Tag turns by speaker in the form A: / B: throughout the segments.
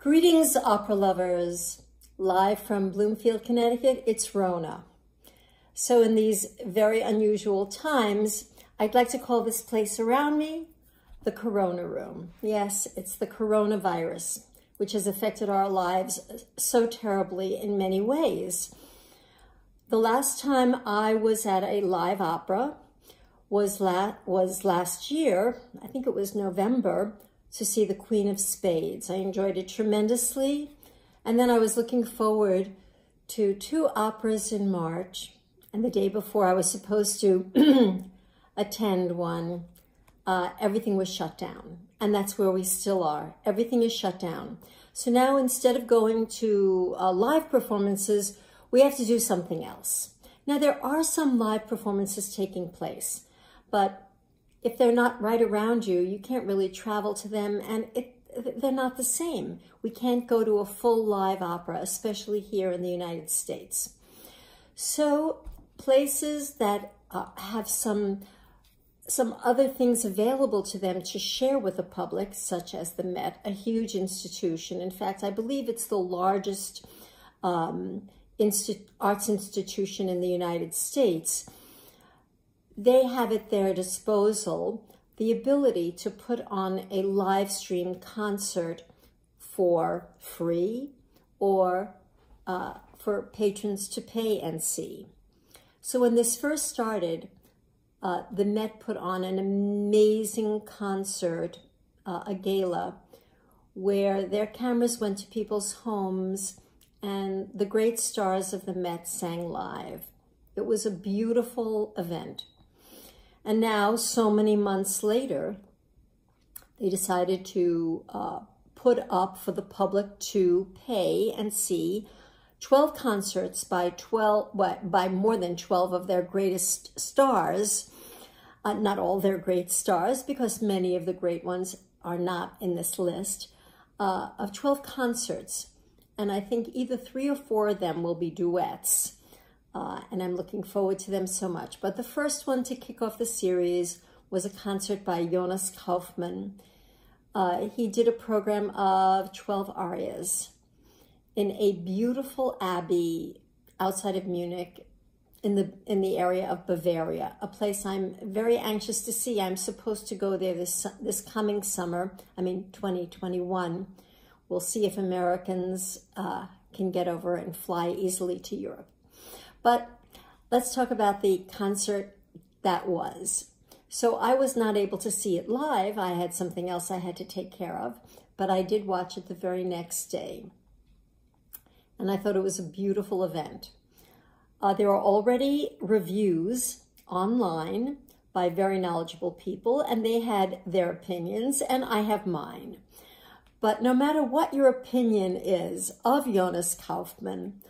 A: Greetings, opera lovers. Live from Bloomfield, Connecticut, it's Rona. So in these very unusual times, I'd like to call this place around me the Corona Room. Yes, it's the coronavirus, which has affected our lives so terribly in many ways. The last time I was at a live opera was last year. I think it was November, to see The Queen of Spades. I enjoyed it tremendously. And then I was looking forward to 2 operas in March. And the day before I was supposed to attend one, everything was shut down. And that's where we still are. Everything is shut down. So now instead of going to live performances, we have to do something else. Now there are some live performances taking place, but if they're not right around you, you can't really travel to them, and they're not the same. We can't go to a full live opera, especially here in the United States. So places that have some other things available to them to share with the public, such as the Met, a huge institution. In fact, I believe it's the largest arts institution in the United States. They have at their disposal the ability to put on a live stream concert for free or for patrons to pay and see. So when this first started, the Met put on an amazing concert, a gala, where their cameras went to people's homes and the great stars of the Met sang live. It was a beautiful event. And now, so many months later, they decided to put up for the public to pay and see 12 concerts by more than 12 of their greatest stars. Not all their great stars, because many of the great ones are not in this list, of 12 concerts. And I think either 3 or 4 of them will be duets. And I'm looking forward to them so much. But the first one to kick off the series was a concert by Jonas Kaufman. He did a program of 12 arias in a beautiful abbey outside of Munich in the area of Bavaria, a place I'm very anxious to see. I'm supposed to go there this coming summer, 2021. We'll see if Americans can get over and fly easily to Europe. But let's talk about the concert that was. So I was not able to see it live. I had something else I had to take care of, but I did watch it the very next day. And I thought it was a beautiful event. There are already reviews online by very knowledgeable people, and they had their opinions, and I have mine. But no matter what your opinion is of Jonas Kaufman,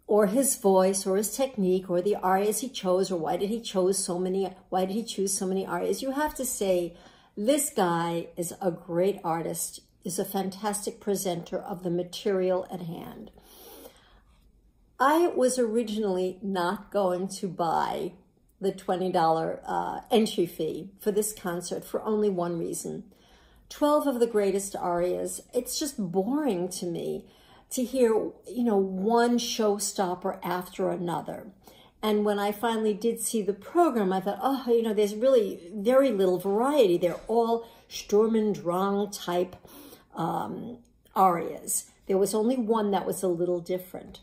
A: or his voice, or his technique, or the arias he chose, or why did he choose so many arias, you have to say, this guy is a great artist, is a fantastic presenter of the material at hand. I was originally not going to buy the $20 entry fee for this concert for only one reason. 12 of the greatest arias, it's just boring to me to hear, one showstopper after another. And when I finally did see the program, I thought, there's really very little variety. They're all Sturm und Drang type arias. There was only one that was a little different.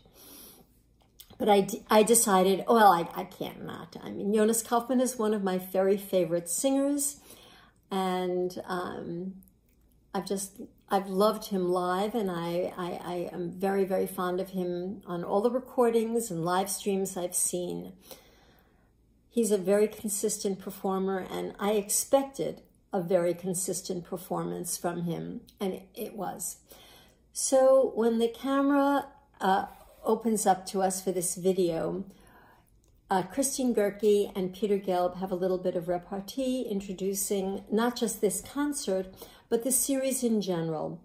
A: But I decided, I can't not. Jonas Kaufman is one of my very favorite singers, and I've loved him live, and I am very, very fond of him on all the recordings and live streams I've seen. He's a very consistent performer, and I expected a very consistent performance from him, and it was. So when the camera opens up to us for this video, Christine Goerke and Peter Gelb have a little bit of repartee introducing not just this concert, but the series in general.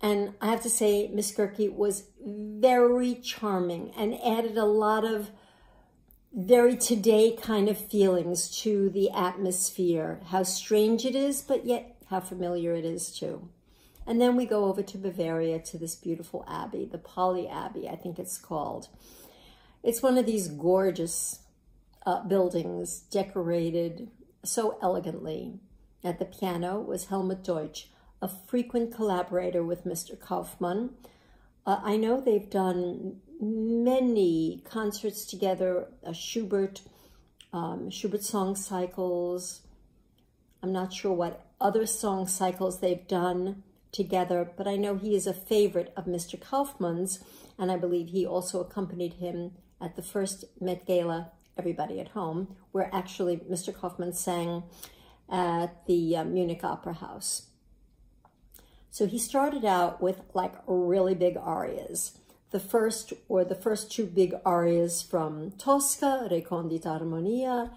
A: And I have to say, Miss Goerke was very charming and added a lot of very today kind of feelings to the atmosphere. How strange it is, but yet how familiar it is too. And then we go over to Bavaria to this beautiful abbey, the Pauli Abbey, I think it's called. It's one of these gorgeous buildings, decorated so elegantly. At the piano was Helmut Deutsch, a frequent collaborator with Mr. Kaufman. I know they've done many concerts together, Schubert song cycles. I'm not sure what other song cycles they've done together, but I know he is a favorite of Mr. Kaufman's, and I believe he also accompanied him at the first Met Gala, Everybody at Home, where actually Mr. Kaufman sang at the Munich Opera House. So he started out with like really big arias. The first two big arias from Tosca, Recondita Armonia,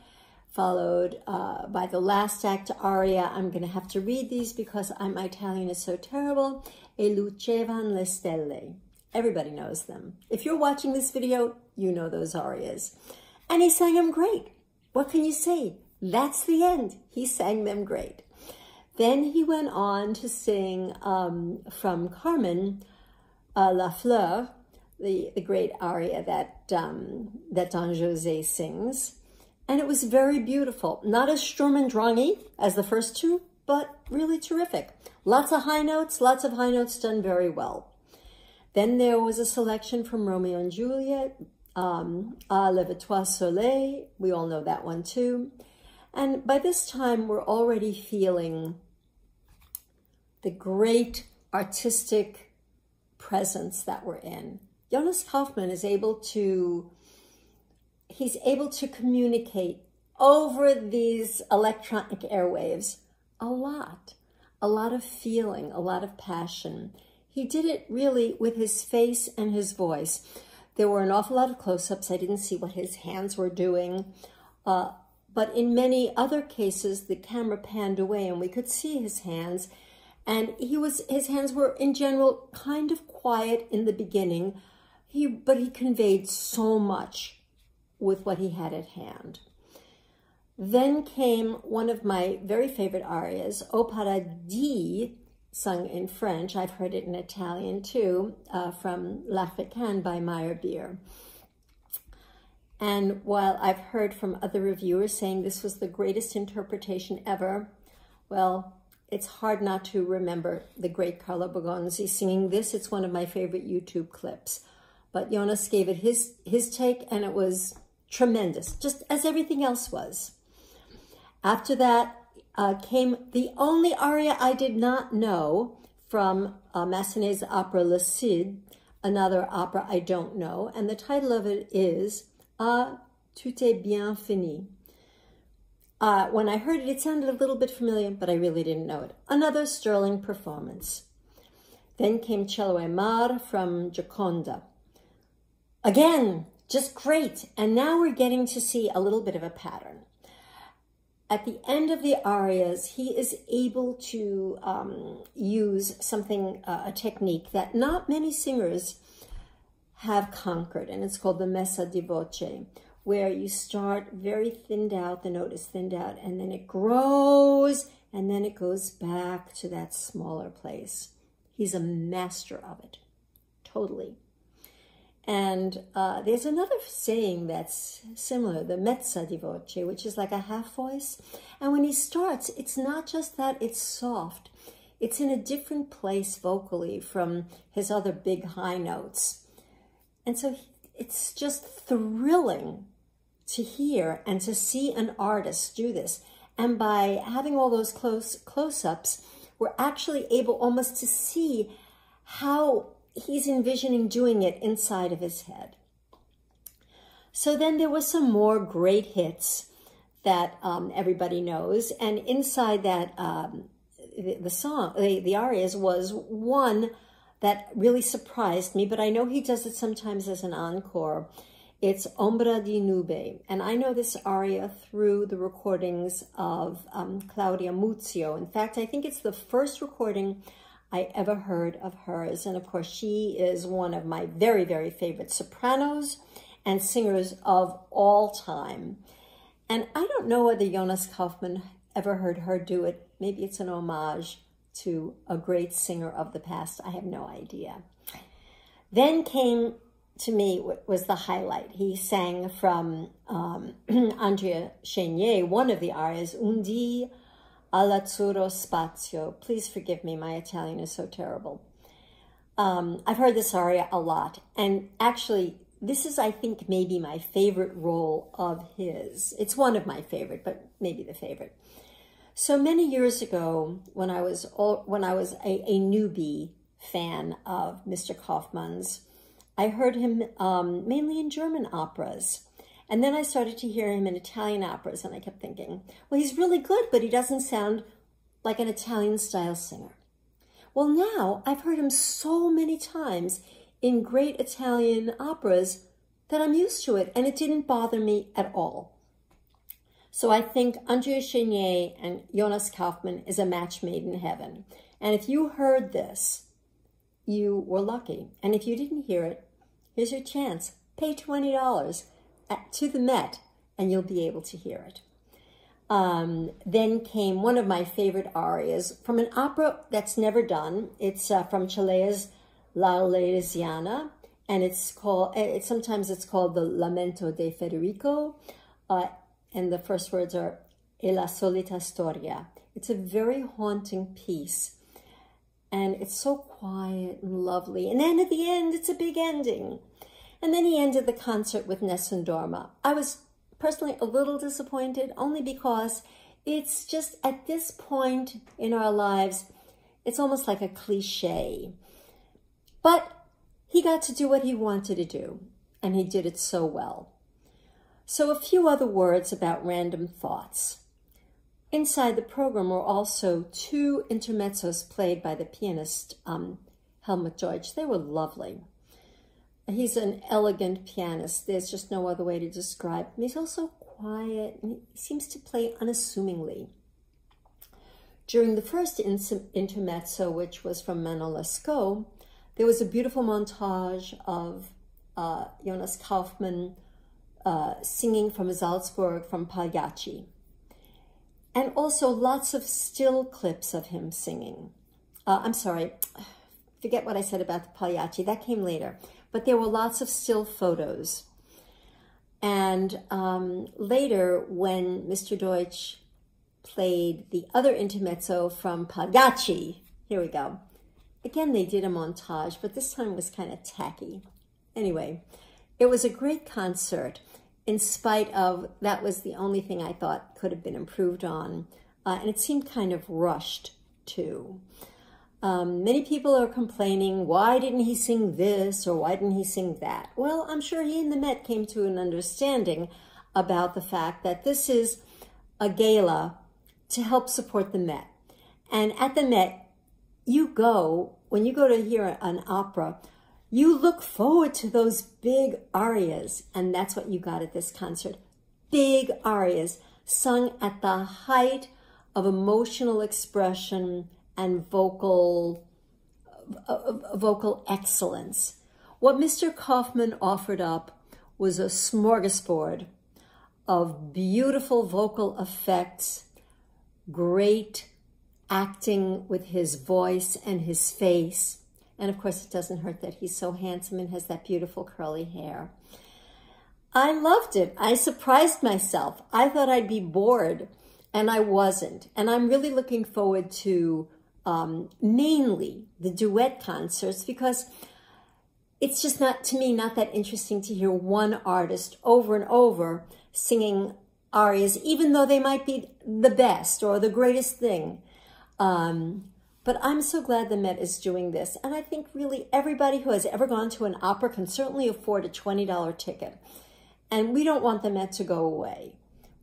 A: followed by the last act aria. I'm going to have to read these because my Italian is so terrible. E lucevan le stelle. Everybody knows them. If you're watching this video, you know those arias. And he sang them great. What can you say? That's the end. He sang them great. Then he went on to sing from Carmen, La Fleur, the great aria that Don José sings. And it was very beautiful. Not as Sturm und Drangy as the first two, but really terrific. Lots of high notes done very well. Then there was a selection from Romeo and Juliet, À Lève-toi Soleil. We all know that one too. And by this time, we're already feeling the great artistic presence that we're in. Jonas Kaufman is able to communicate over these electronic airwaves a lot of feeling, a lot of passion. He did it really with his face and his voice. There were an awful lot of close-ups. I didn't see what his hands were doing. But in many other cases, the camera panned away and we could see his hands. And his hands were, in general, kind of quiet in the beginning. But he conveyed so much with what he had at hand. Then came one of my very favorite arias, Au Paradis, sung in French. I've heard it in Italian too, from L'Africaine by Meyerbeer. And while I've heard from other reviewers saying this was the greatest interpretation ever, well, it's hard not to remember the great Carlo Bergonzi singing this. It's one of my favorite YouTube clips. But Jonas gave it his take, and it was tremendous, just as everything else was. After that came the only aria I did not know from Massenet's opera Le Cid, another opera I don't know, and the title of it is Ah, tout est bien fini. When I heard it, it sounded a little bit familiar, but I really didn't know it. Another sterling performance. Then came Cielo e Mar from Gioconda. Again, just great. And now we're getting to see a little bit of a pattern. At the end of the arias, he is able to use something, a technique that not many singers have conquered, and it's called the messa di voce, where you start very thinned out, the note is thinned out, and then it grows, and then it goes back to that smaller place. He's a master of it, totally. And there's another saying that's similar, the mezza di voce, which is like a half voice. And when he starts, it's not just that it's soft. It's in a different place vocally from his other big high notes. And so it's just thrilling to hear and to see an artist do this. And by having all those close-ups, we're actually able almost to see how he's envisioning doing it inside of his head. So then there was some more great hits that everybody knows. And inside that, the arias was one that really surprised me, but I know he does it sometimes as an encore. It's Ombra di Nube. And I know this aria through the recordings of Claudia Muzio. In fact, I think it's the first recording I ever heard of hers. And of course, she is one of my very, very favorite sopranos and singers of all time. And I don't know whether Jonas Kaufman ever heard her do it. Maybe it's an homage to a great singer of the past? I have no idea. Then came to me was the highlight. He sang from Andrea Chenier, one of the arias, Undi all'azzurro spazio. Please forgive me, my Italian is so terrible. I've heard this aria a lot, and actually, this is, I think, maybe my favorite role of his. It's one of my favorite, but maybe the favorite. So many years ago, when I was a newbie fan of Mr. Kaufman's, I heard him mainly in German operas. And then I started to hear him in Italian operas, and I kept thinking, well, he's really good, but he doesn't sound like an Italian-style singer. Well, now I've heard him so many times in great Italian operas that I'm used to it, and it didn't bother me at all. So I think Andrea Chenier and Jonas Kaufman is a match made in heaven. And if you heard this, you were lucky. And if you didn't hear it, here's your chance. Pay $20 to the Met, and you'll be able to hear it. Then came one of my favorite arias from an opera that's never done. It's from Celea's La Louisiana, and it's called, sometimes it's called the Lamento de Federico, and the first words are E la solita storia. It's a very haunting piece, and it's so quiet and lovely. And then at the end, it's a big ending. And then he ended the concert with Nessun Dorma. I was personally a little disappointed, only because it's just at this point in our lives, it's almost like a cliche. But he got to do what he wanted to do, and he did it so well. So a few other words about random thoughts. Inside the program were also 2 intermezzos played by the pianist Helmut Deutsch. They were lovely. He's an elegant pianist. There's just no other way to describe him. He's also quiet, and he seems to play unassumingly. During the first intermezzo, which was from Manon Lescaut, there was a beautiful montage of Jonas Kaufman singing from Salzburg from Pagliacci. And also lots of still clips of him singing. I'm sorry, forget what I said about the Pagliacci. That came later. But there were lots of still photos. And later, when Mr. Deutsch played the other intermezzo from Pagliacci, here we go. Again, they did a montage, but this time was kind of tacky. Anyway, it was a great concert, in spite of that was the only thing I thought could have been improved on. And it seemed kind of rushed, too. Many people are complaining, why didn't he sing this or why didn't he sing that? Well, I'm sure he and the Met came to an understanding about the fact that this is a gala to help support the Met. And at the Met, when you go to hear an opera, you look forward to those big arias, and that's what you got at this concert. Big arias sung at the height of emotional expression and vocal excellence. What Mr. Kaufman offered up was a smorgasbord of beautiful vocal effects, great acting with his voice and his face. And of course, it doesn't hurt that he's so handsome and has that beautiful curly hair. I loved it. I surprised myself. I thought I'd be bored, and I wasn't. And I'm really looking forward to mainly the duet concerts, because it's just not, to me, not that interesting to hear one artist over and over singing arias, even though they might be the best or the greatest thing. But I'm so glad the Met is doing this. And I think really everybody who has ever gone to an opera can certainly afford a $20 ticket. And we don't want the Met to go away.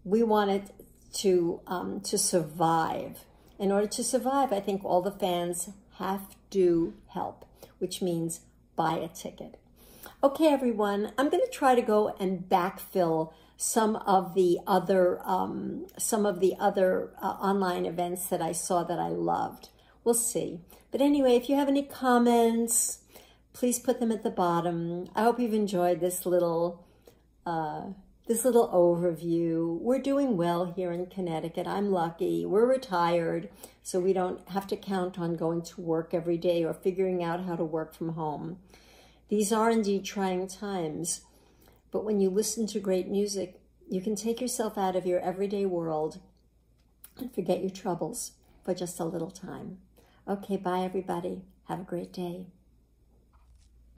A: We want it to survive. In order to survive, I think all the fans have to help, which means buy a ticket. Okay, everyone, I'm going to try to go and backfill some of the other online events that I saw that I loved. We'll see. But anyway, if you have any comments, please put them at the bottom. I hope you've enjoyed this little this little overview. We're doing well here in Connecticut. I'm lucky. We're retired, so we don't have to count on going to work every day or figuring out how to work from home. These are indeed trying times, but when you listen to great music, you can take yourself out of your everyday world and forget your troubles for just a little time. Okay, bye everybody. Have a great day.